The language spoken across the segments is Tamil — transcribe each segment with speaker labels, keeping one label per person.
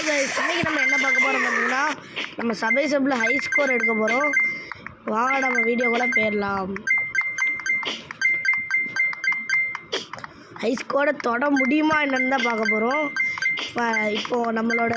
Speaker 1: இன்றைக்கி நம்ம என்ன பார்க்க போகிறோம் பார்த்தீங்கன்னா, நம்ம சபைசப்பில் ஹை ஸ்கோர் எடுக்க போகிறோம். வாங்க நம்ம வீடியோக்குள்ளே போயிடலாம். ஹை ஸ்கோரை தொட முடியுமா என்னன்னு தான் பார்க்க போகிறோம். இப்போது நம்மளோட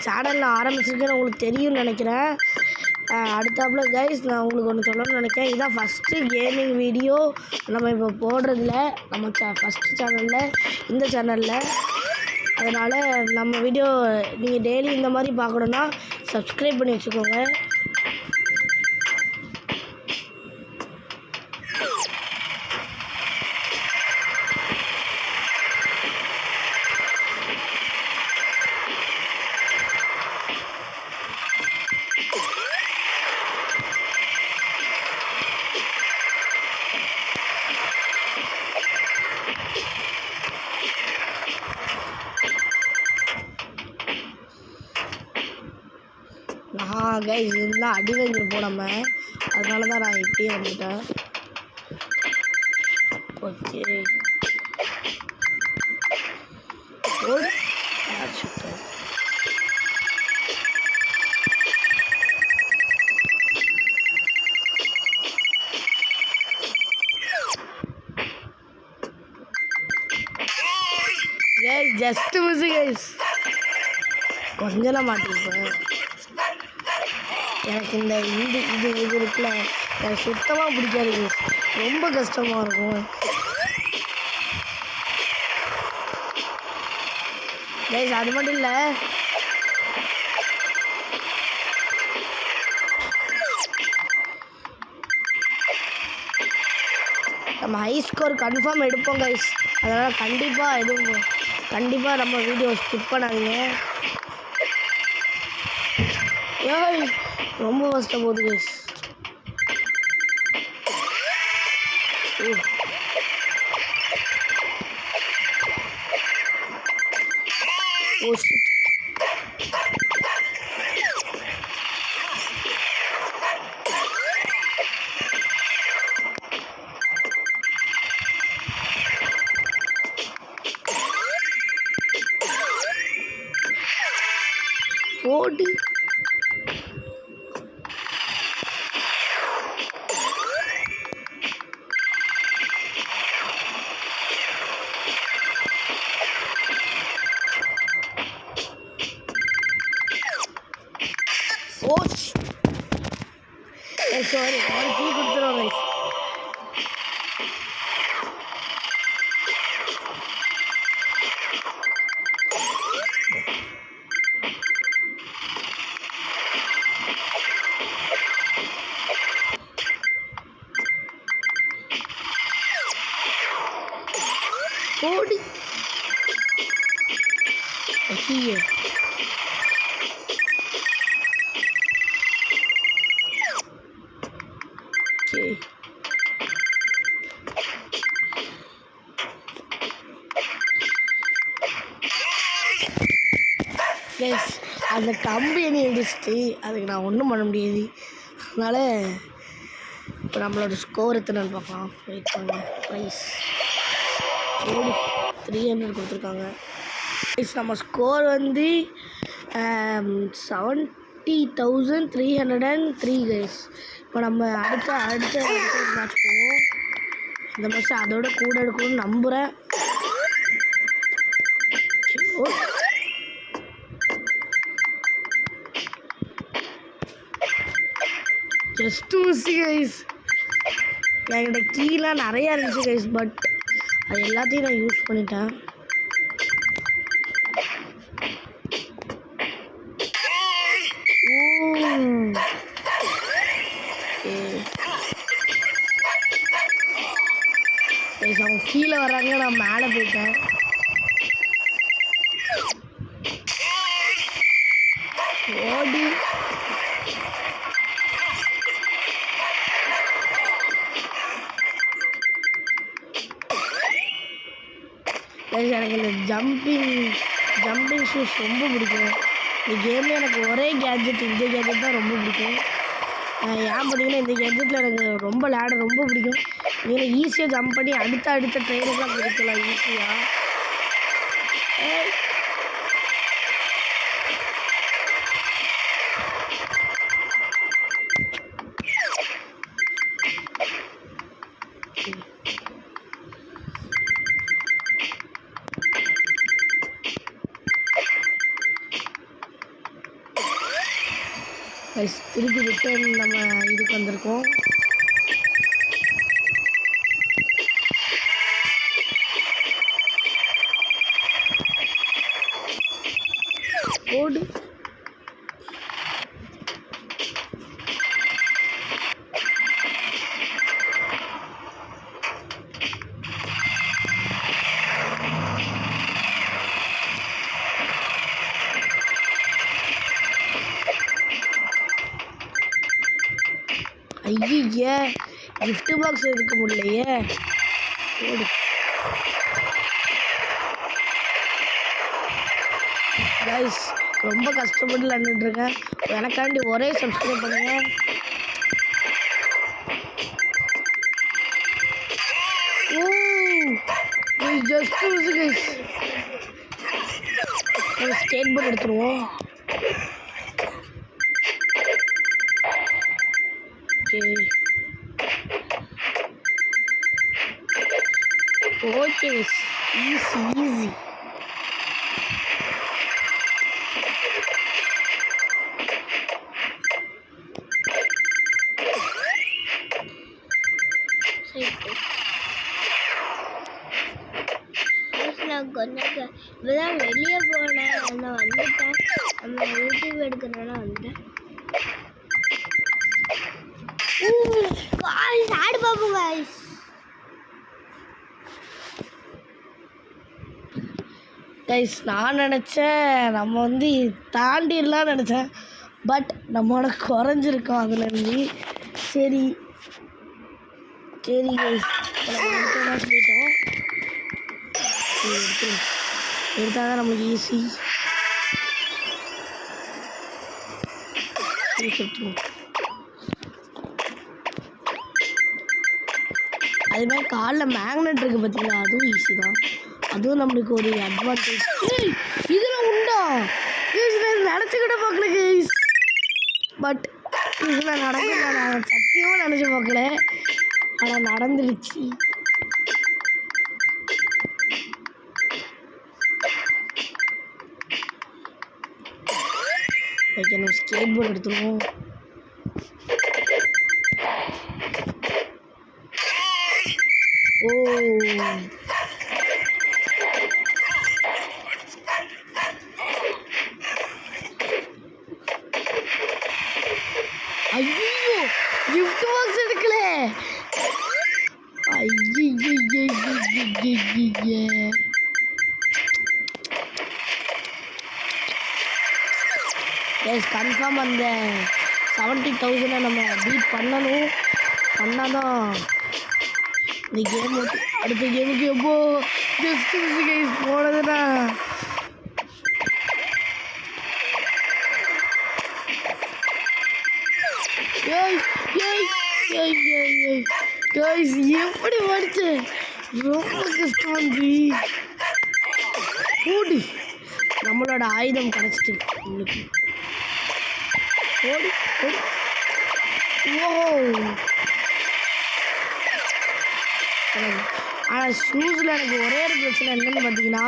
Speaker 1: சேனலில் ஆரம்பிச்சிருக்கேன்னு உங்களுக்கு தெரியும்னு நினைக்கிறேன். அடுத்தாப்புல கைஸ் நான் உங்களுக்கு ஒன்று சொல்லணும்னு நினைக்கிறேன். இதுதான் ஃபஸ்ட்டு கேமிங் வீடியோ நம்ம இப்போ போடுறதில்ல நம்ம ஃபஸ்ட்டு சேனலில், இந்த சேனலில். அதனால் நம்ம வீடியோ நீங்கள் டெய்லி இந்த மாதிரி பார்க்கணுன்னா சப்ஸ்கிரைப் பண்ணி வச்சுக்கோங்க. கைஸ் இருந்தால் அடி வாங்கிருப்போம் நம்ம, அதனால தான் நான் இப்படியே வந்துட்டேன். Okay guys just miss guys, கொஞ்சம் மாட்டிருப்பேன். எனக்கு இந்த இது இருக்குல்ல, எனக்கு சுத்தமாக பிடிக்காது, ரொம்ப கஷ்டமாக இருக்கும். கைஸ் அது மட்டும் இல்லை, நம்ம ஹை ஸ்கோர் கன்ஃபார்ம் எடுப்போம் கைஸ். அதனால் கண்டிப்பாக நம்ம வீடியோ ஸ்கிப் பண்ணாதீங்க. ஏய் ரொம்ப கஷ்டம் போகுது கைஸ். Oh shit. ஓடி சாரி, ஒரு கீ கொடுத்துருவோம் கைஸ். ஓடி ஐயோ ப்ளஸ் அந்த கம்பெனி இடிச்சிட்டு அதுக்கு நான் ஒன்றும் பண்ண முடியாது. அதனால் இப்போ நம்மளோட ஸ்கோர் எத்தனைன்னு பார்க்கலாம். வெயிட் பண்ணுங்க. ப்ரைஸ் 300 கொடுத்துருக்காங்க. ப்ரைஸ் நம்ம ஸ்கோர் வந்து 70,303 கைஸ். இப்போ நம்ம அடுத்த மேட்ச் போவோம். இந்த மேட்ச் அதோட கூட எடுக்கணும்னு நம்புகிறேன். Just miss guys. என்கிட்ட கீழெலாம் நிறையா இருந்துச்சு கைஸ், பட் அது எல்லாத்தையும் நான் யூஸ் பண்ணிட்டேன். கைஸ் அவங்க கீழே வர்றாங்க, நான் மேலே போயிட்டேன். ஓடி எனக்கு இந்த ஜம்பிங் ஷூஸ் ரொம்ப பிடிக்கும். இந்த கேமில் எனக்கு ஒரே கேட்ஜெட், இந்த கேட்ஜெட் தான் ரொம்ப பிடிக்கும். ஏன் பார்த்தீங்கன்னா இந்த கேட்ஜெட்டில் எனக்கு ரொம்ப விளையாட ரொம்ப பிடிக்கும். நீங்கள் ஈஸியாக ஜம்ப் பண்ணி அடுத்த ட்ரெயினுக்கெலாம் பிடிக்கலாம் ஈஸியாக. திருப்பி ரிட்டர்ன் நம்ம இதுக்கு வந்திருக்கோம். ஓடு ஐயே கிஃப்ட் பாக்ஸ் எடுக்க முடியலையே. ஓடு கைஸ், ரொம்ப கஷ்டப்பட்டு விளாண்டுட்டு இருக்கேன். எனக்காண்டி ஒரே சப்ஸ்கிரைப் பண்ணுங்க. ஜஸ்ட் கைஸ் ஸ்கேட் போர்ட் எடுத்துருவோம். Okay easy easy.
Speaker 2: கொஞ்சம் இப்போதான் வெளியே போனேன், நான் வந்துட்டேன். நம்ம யூடியூப் எடுக்கிறனால வந்துட்டேன். ஆடு பாப்போம் காய்ஸ்.
Speaker 1: கைஸ், நான் நினச்சேன் நம்ம வந்து தாண்டிடலாம் நினச்சேன். பட் நம்மளோட குறைஞ்சிருக்கோம் அதுலேருந்து. சரி சரி கைஸ், சொல்லிட்டோம். எடுத்தால் தான் நம்மளுக்கு ஈஸி. அதுமாதிரி காலில் மேக்னெட் இருக்குது பார்த்தீங்களா, அதுவும் ஈஸி தான். அதுவும் நம்மளுக்கு ஒரு அட்வான்டேஜ். இதில் உண்டா நினச்சிக்கிட்ட பார்க்கல கைஸ். பட் இதில் நடக்கல, நான் சத்தியமாக நினச்சி பார்க்கல. ஆனால் நடந்துருச்சு. ஓகே, நம்ம ஸ்கேட் போர்டு எடுத்துருவோம். ஓ ஐயோ, கிஃப்ட் பாக்ஸ் எடுக்கல. கன்ஃபார்ம் அந்த 70,000 நம்ம பீட் பண்ணணும். பண்ணாதான் இந்த கேம் அடுத்த கேமுக்கு எப்போ ஜஸ்ட் கைஸ் போனதுன்னா கைஸ் எப்படி படிச்சு ரொம்ப கஷ்டம் வந்து. ஓடி நம்மளோட ஆயுதம் கிடச்சிட்டு உங்களுக்கு. ஓடி ஓடி. ஓ ஆனால் ஷூஸில் எனக்கு ஒரே ஒரு பிரச்சனை என்னென்னு பார்த்தீங்கன்னா,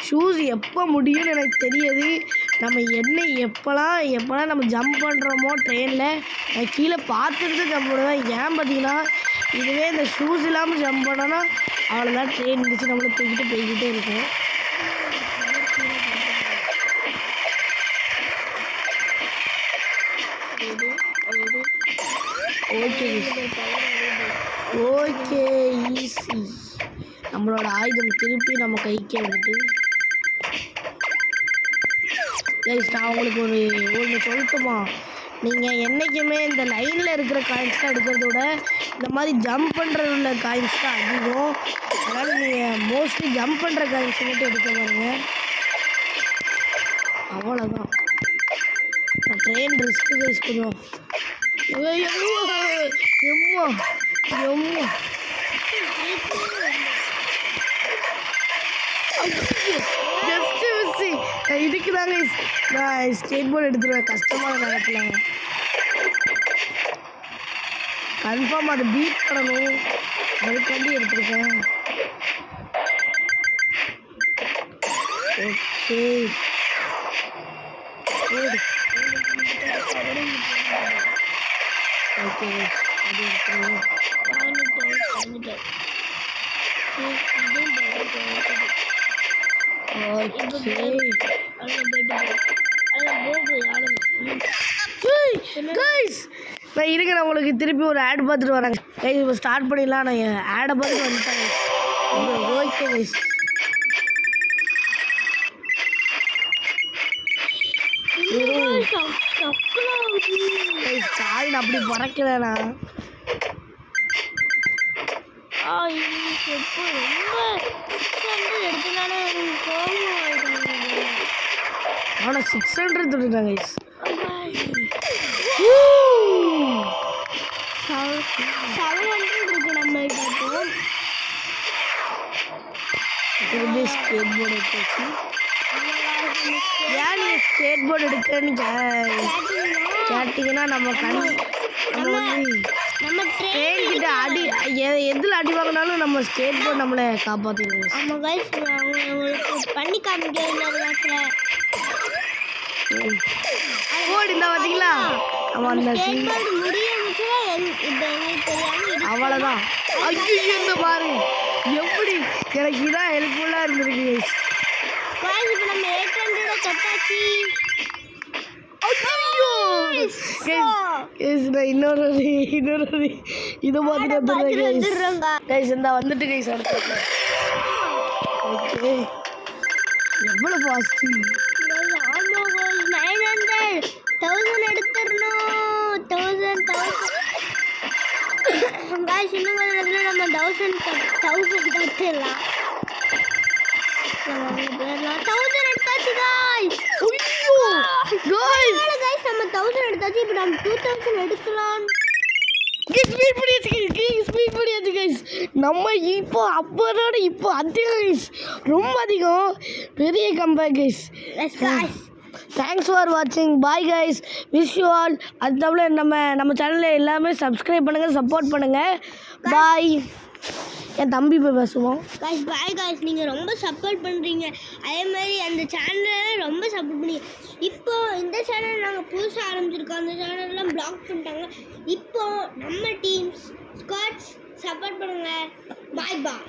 Speaker 1: ஷூஸ் எப்போ முடியும்னு எனக்கு தெரியாது. நம்ம எப்போலாம் நம்ம ஜம்ப் பண்ணுறோமோ ட்ரெயினில், நான் கீழே பார்த்துட்டு ஜம்ப் பண்ணுவேன். ஏன் பார்த்தீங்கன்னா, இதுவே இந்த ஷூஸ் இல்லாமல் ஜம்ப் பண்ணோன்னா அவ்வளோதான், ட்ரெயின் இருந்துச்சு நம்மளை தூக்கிட்டு போய்கிட்டே இருக்கும். Okay okay easy. நம்மளோட ஆயுதம் திருப்பி நம்ம கைக்கே வந்துட்டு. கைஸ், நான் உங்களுக்கு ஒன்று சொல்லட்டுமா? நீங்கள் என்றைக்குமே இந்த லைனில் இருக்கிற காயின்ஸ் தான் எடுக்கிறத விட இந்த மாதிரி ஜம்ப் பண்ணுறது உள்ள காயின்ஸ் தான் அதிகம். அதனால் நீங்கள் மோஸ்ட்லி ஜம்ப் பண்ணுற காயின்ஸ் மட்டும் எடுக்க பாருங்க. அவ்வளோதான். ட்ரெயின் ரிஸ்க்கு கைஸ் கொஞ்சம். எம்மா எம்மா ஜஸ்ட் மிஸ்ஸி. இதுக்கு தாங்க நான் ஸ்கேட் போர்டு எடுத்துருவேன் கஷ்டமான நேரத்தில். கன்ஃபார்ம் அதை பீட் பண்ணணும், அதுக்காண்டி எடுத்துருக்கேன். ஓகே ஓடு. ஓகே அது எடுத்துருவோம். நான் இருங்க, நான் உங்களுக்கு திருப்பி ஒரு ஆட் பார்த்துட்டு வரேங்க கைஸ். இப்போ ஸ்டார்ட் பண்ணிடலாம். நான் ஆடை பார்த்துட்டு வந்துட்டேன். Okay guys. சாரி, நான் அப்படி பறக்கிறேண்ணா. ஆனால் 600 தொட்டுட்டாங்க கைஸ்.
Speaker 2: 700 இருக்கு நம்ம
Speaker 1: திரும்பி ஸ்கேட் போர்டு எடுத்துச்சு. ஏன் நீங்கள் ஸ்கேட் போர்டு எடுக்கிறேன்னு கேட்டிங்கன்னா நம்ம வந்து ட்ரெயின் கிட்ட அடி எதில் அடி வாங்கினாலும் நம்ம ஸ்கேட் போர்டு நம்மளை காப்பாற்றிடுவோம்.
Speaker 2: ஆமாம் கைஸ், உங்களுக்கு பண்ணி காமிக்கிறேன்.
Speaker 1: போர்டு இந்த பார்த்தீங்களா? அவன் அந்த அவ்வளோதான். ஐயோ இந்த பாருங்க எப்படி எனக்கு இதான் ஹெல்ப்ஃபுல்லாக இருந்திருக்கு.
Speaker 2: இப்போ நம்ம 800 தொட்டாச்சு.
Speaker 1: நான் இன்னொரு இதை பார்த்துட்டு வந்துடுறேங்க கைஸ். இந்த வந்துட்டு கைஸ் அடுத்து. ஓகே, எவ்வளோ ஃபாஸ்ட்டு.
Speaker 2: ஆமாம் கைஸ், 900 1000 எடுத்துடணும். 1000 கைஸ், இன்னும் கொஞ்சம் நேரத்தில் நம்ம 1000 தட்டிடலாம். 1000 எடுத்தாச்சு கைஸ். நம்ம 1000 எடுத்தாச்சு. இப்போ நம்ம 2000 எடுக்கலாம்.
Speaker 1: ஸ்பீட் பண்ணியாச்சு கைஸ். நம்ம இப்போ அப்போதோட இப்போ அதிகம் கைஸ், ரொம்ப அதிகம். பெரிய கம்பேக் கைஸ். தேங்க்ஸ் ஃபார் வாட்சிங். Bye guys, wish you all. அது தவிர நம்ம சேனலில் எல்லாமே சப்ஸ்கிரைப் பண்ணுங்கள், சப்போர்ட் பண்ணுங்கள். பாய். என் தம்பி போய் பேசுவோம்.
Speaker 2: கைஸ் பாய் கைஸ், நீங்கள் ரொம்ப சப்போர்ட் பண்ணுறீங்க. அதே மாதிரி அந்த சேனலில் ரொம்ப சப்போர்ட் பண்ணி இப்போ இந்த சேனல் நாங்கள் புதுசாக ஆரம்பிச்சிருக்கோம். அந்த சேனல்லாம் பிளாக் பண்ணிட்டாங்க. இப்போ நம்ம டீம்ஸ் ஸ்குவாட்ஸ் சப்போர்ட் பண்ணுங்கள். பாய் பாய்.